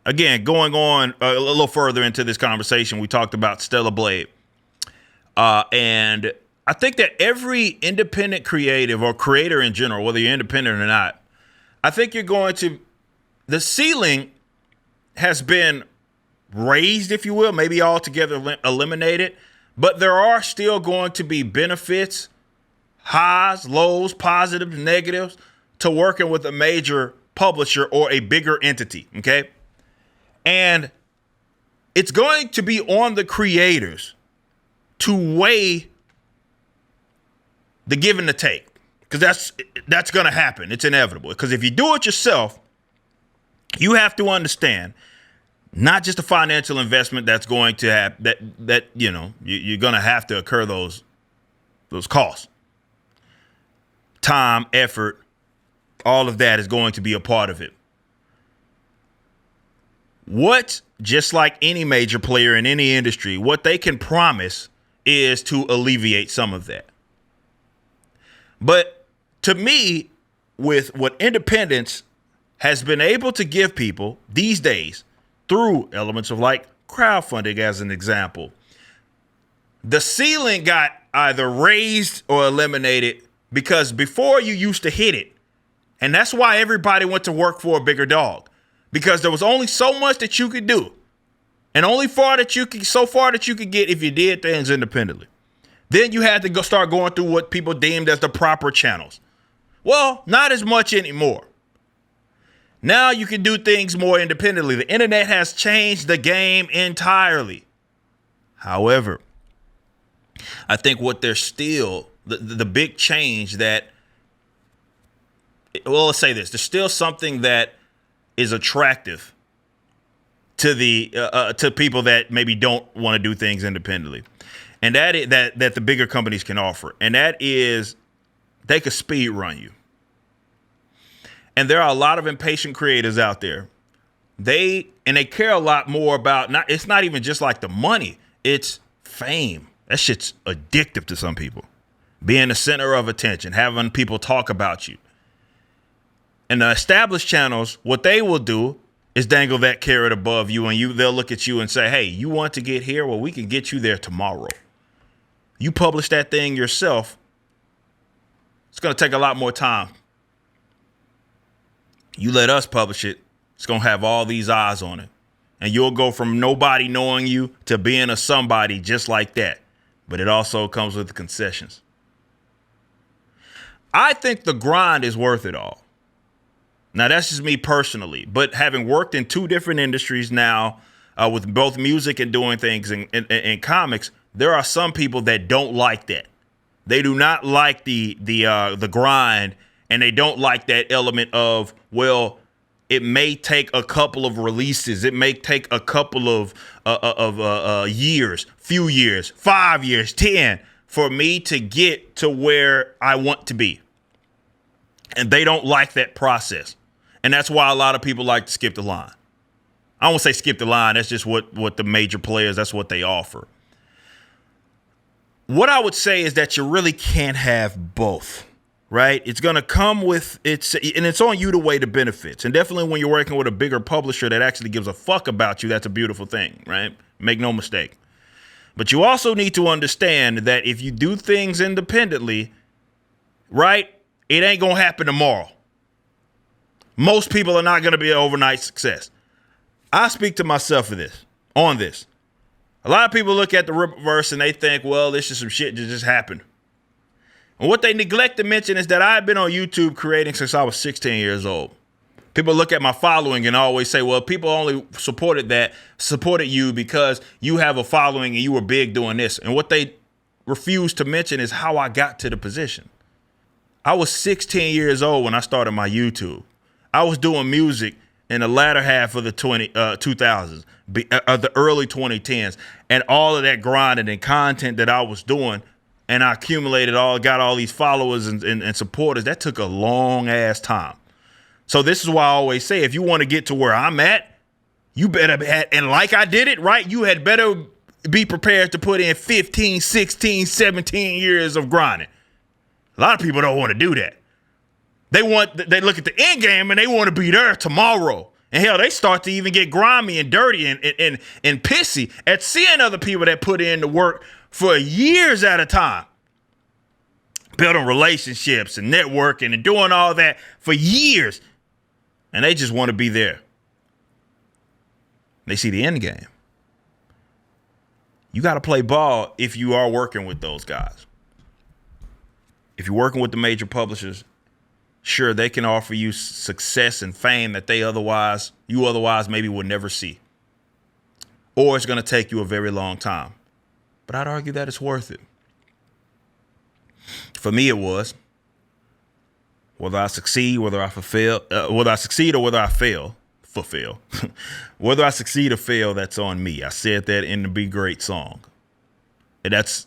again, going on a little further into this conversation, we talked about Stellar Blade. And I think that every independent creative or creator in general, whether you're independent or not, I think the ceiling has been raised, if you will, maybe altogether eliminated, but there are still going to be benefits, highs, lows, positives, negatives to working with a major publisher or a bigger entity, okay? And it's going to be on the creators to weigh the give and the take, because that's going to happen. It's inevitable. Because if you do it yourself, you have to understand not just the financial investment that's going to have that you're going to have to incur those costs, time, effort, all of that is going to be a part of it. What, just like any major player in any industry, what they can promise is to alleviate some of that. But to me, with what independence has been able to give people these days through elements of like crowdfunding, as an example, the ceiling got either raised or eliminated, because before you used to hit it. And that's why everybody went to work for a bigger dog, because there was only so much that you could do and only so far that you could get if you did things independently. Then you had to start going through what people deemed as the proper channels. Well, not as much anymore. Now you can do things more independently. The internet has changed the game entirely. However, I think what there's still the big change that, well, let's say this, there's still something that is attractive to to people that maybe don't want to do things independently. And that the bigger companies can offer. And that is, they could speed run you. And there are a lot of impatient creators out there. They care a lot more about, it's not even just like the money, it's fame. That shit's addictive to some people. Being the center of attention, having people talk about you. And the established channels, what they will do is dangle that carrot above you, and they'll look at you and say, hey, you want to get here? Well, we can get you there tomorrow. You publish that thing yourself, it's going to take a lot more time. You let us publish it, it's going to have all these eyes on it. And you'll go from nobody knowing you to being a somebody just like that. But it also comes with concessions. I think the grind is worth it all. Now, that's just me personally. But having worked in two different industries now, with both music and doing things in comics, there are some people that don't like that. They do not like the grind, and they don't like that element of, well, it may take a couple of releases. It may take a couple of years, few years, 5 years, 10, for me to get to where I want to be. And they don't like that process. And that's why a lot of people like to skip the line. I won't say skip the line. That's just what the major players, that's what they offer. What I would say is that you really can't have both, right? It's going to come with and it's on you to weigh the benefits. And definitely when you're working with a bigger publisher that actually gives a fuck about you, that's a beautiful thing, right? Make no mistake. But you also need to understand that if you do things independently, right, it ain't going to happen tomorrow. Most people are not going to be an overnight success. I speak to myself on this. A lot of people look at the Rippaverse and they think, well, this is some shit that just happened. And what they neglect to mention is that I've been on YouTube creating since I was 16 years old. People look at my following and always say, well, people only supported you because you have a following and you were big doing this. And what they refuse to mention is how I got to the position. I was 16 years old when I started my YouTube. I was doing music in the latter half of the 2000s, the early 2010s, and all of that grinding and content that I was doing, and I got all these followers and supporters. That took a long ass time. So this is why I always say, if you want to get to where I'm at, you better, and like I did it, right? You had better be prepared to put in 15, 16, 17 years of grinding. A lot of people don't want to do that. They look at the end game and they want to be there tomorrow. And hell, they start to even get grimy and dirty and pissy at seeing other people that put in the work for years at a time, building relationships and networking and doing all that for years. And they just want to be there. They see the end game. You got to play ball if you are working with those guys. If you're working with the major publishers, sure, they can offer you success and fame that you otherwise maybe would never see. Or it's going to take you a very long time. But I'd argue that it's worth it. For me, it was. Whether I succeed, whether I succeed or whether I fail. Whether I succeed or fail, that's on me. I said that in the Be Great song. And that's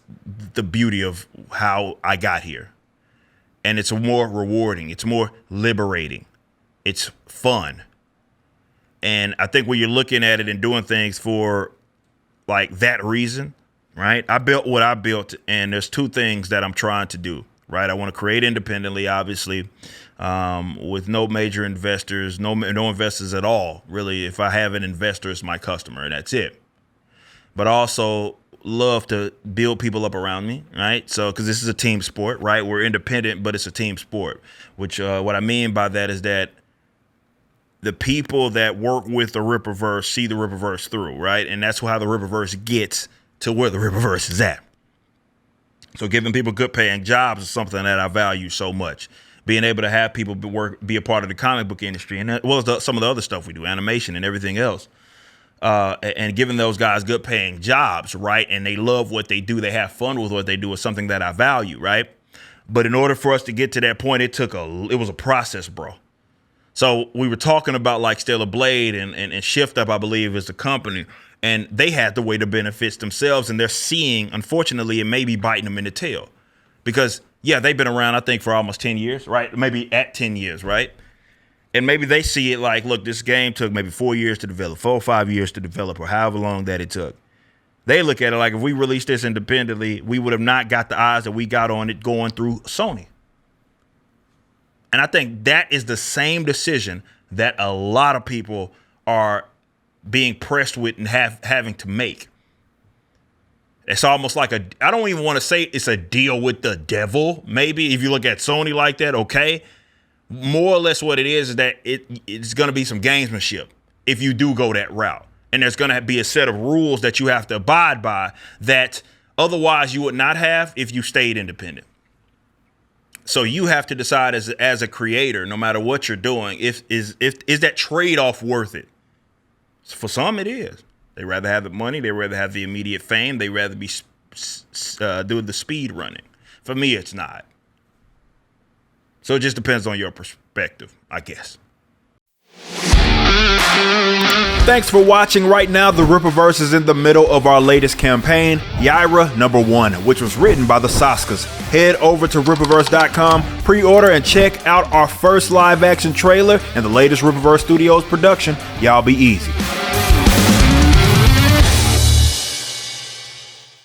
the beauty of how I got here. And it's more rewarding. It's more liberating. It's fun. And I think when you're looking at it and doing things for like that reason, right? I built what I built, and there's two things that I'm trying to do, right? I want to create independently, obviously, with no major investors, no investors at all. Really, if I have an investor, it's my customer, and that's it. But also love to build people up around me, right? So, because this is a team sport, right? We're independent, but it's a team sport, which what I mean by that is that the people that work with the Rippaverse see the Rippaverse through, right? And that's how the Rippaverse gets to where the Rippaverse is at. So giving people good paying jobs is something that I value so much. Being able to have people be a part of the comic book industry, and some of the other stuff we do, animation and everything else. And giving those guys good paying jobs, right? And they love what they do. They have fun with what they do is something that I value, right? But in order for us to get to that point, it was a process, bro. So we were talking about like Stellar Blade and Shift Up, I believe, is the company. And they had to weigh the benefits themselves. And they're seeing, unfortunately, it may be biting them in the tail. Because, yeah, they've been around, I think, for almost 10 years, right? Maybe at 10 years, right? And maybe they see it like, look, this game took maybe 4 years to develop, 4 or 5 years to develop, or however long that it took. They look at it like if we released this independently, we would have not got the eyes that we got on it going through Sony. And I think that is the same decision that a lot of people are being pressed with and having to make. It's almost like I don't even want to say it's a deal with the devil. Maybe if you look at Sony like that, okay. More or less what it is that it's going to be some gamesmanship if you do go that route. And there's going to be a set of rules that you have to abide by that otherwise you would not have if you stayed independent. So you have to decide as a creator, no matter what you're doing, is that trade-off worth it? For some, it is. They rather have the money. They rather have the immediate fame. They rather be doing the speed running. For me, it's not. So it just depends on your perspective, I guess. Thanks for watching. Right now, the Rippaverse is in the middle of our latest campaign, Yaira #1, which was written by the Saskas. Head over to Rippaverse.com, pre-order, and check out our first live-action trailer and the latest Rippaverse Studios production, Y'all Be Easy.